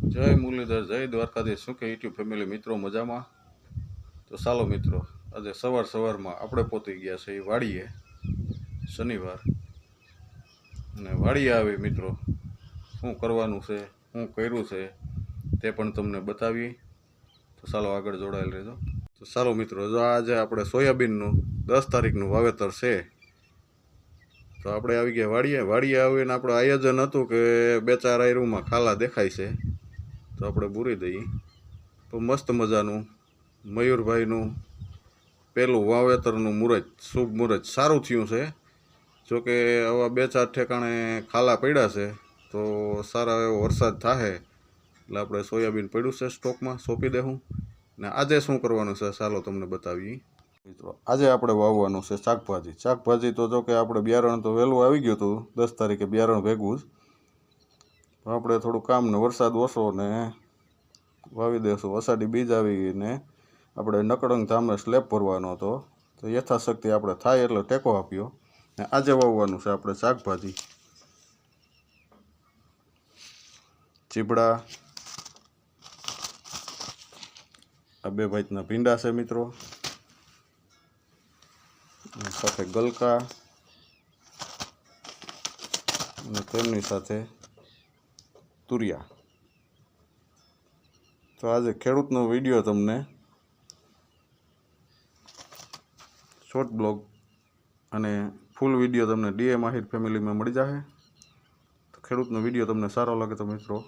જય મુરલીધર, જય દ્વારકાધીશ. શું કે યુટ્યુબ ફેમિલી મિત્રો મજામાં? તો ચાલો મિત્રો, આજે સવારમાં આપણે પહોંચી ગયા છે એ વાડીએ, શનિવાર. અને વાડીએ આવી મિત્રો, શું કરવાનું છે, શું કર્યું છે તે પણ તમને બતાવી. તો ચાલો આગળ જોડાયેલ રહેજો. તો ચાલો મિત્રો, જો આજે આપણે સોયાબીનનું 10 તારીખનું વાવેતર છે. તો આપણે આવી ગયા વાડીએ આવીને આપણું આયોજન હતું કે 2-4 આયરુમાં ખાલા દેખાય છે તો આપણે બૂરી દઈએ. તો મસ્ત મજાનું મયુરભાઈનું પહેલું વાવેતરનું મુહૂર્ત, શુભ મુહૂર્ત સારું થયું છે. જોકે આવા 2-4 ઠેકાણે ખાલા પડ્યા છે, તો સારા એવો વરસાદ થાય એટલે આપણે સોયાબીન પડ્યું છે સ્ટોકમાં સોંપી દેવું. ને આજે શું કરવાનું છે ચાલો તમને બતાવીએ મિત્રો. આજે આપણે વાવવાનું છે શાકભાજી. તો જો કે આપણે બિયારણ તો વહેલું આવી ગયું હતું, 10 તારીખે બિયારણ ભેગું જ. આપણે થોડું કામ ને વરસાદ ઓછો ને વાવી દઈશું. અષાઢી બીજ આવી ગઈને આપણે નકળંગ ધામે સ્લેબ ભરવાનો હતો, તો યથાશક્તિ આપણે થાય એટલે ટેકો આપ્યો. ને આજે વાવવાનું છે આપણે શાકભાજી, ચીબડા, આ 2 ભાઈના ભીંડા છે મિત્રો, સાથે ગલકા અને તેમની સાથે તુરિયા. તો આજે ખેડૂતનો વિડીયો તમને શોર્ટ બ્લોગ અને ફૂલ વિડીયો તમને ડીએમ આહિર ફેમિલીમાં મળી જશે. તો ખેડૂતનો વિડીયો તમને સારો લાગે તો મિત્રો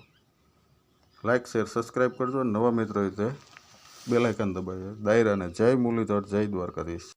લાઇક શેર સબસ્ક્રાઈબ કરજો. નવા મિત્રો રીતે બેલ આઇકન દબાવજો. દાયરાને જય મુરલીધર, જય દ્વારકાધીશ.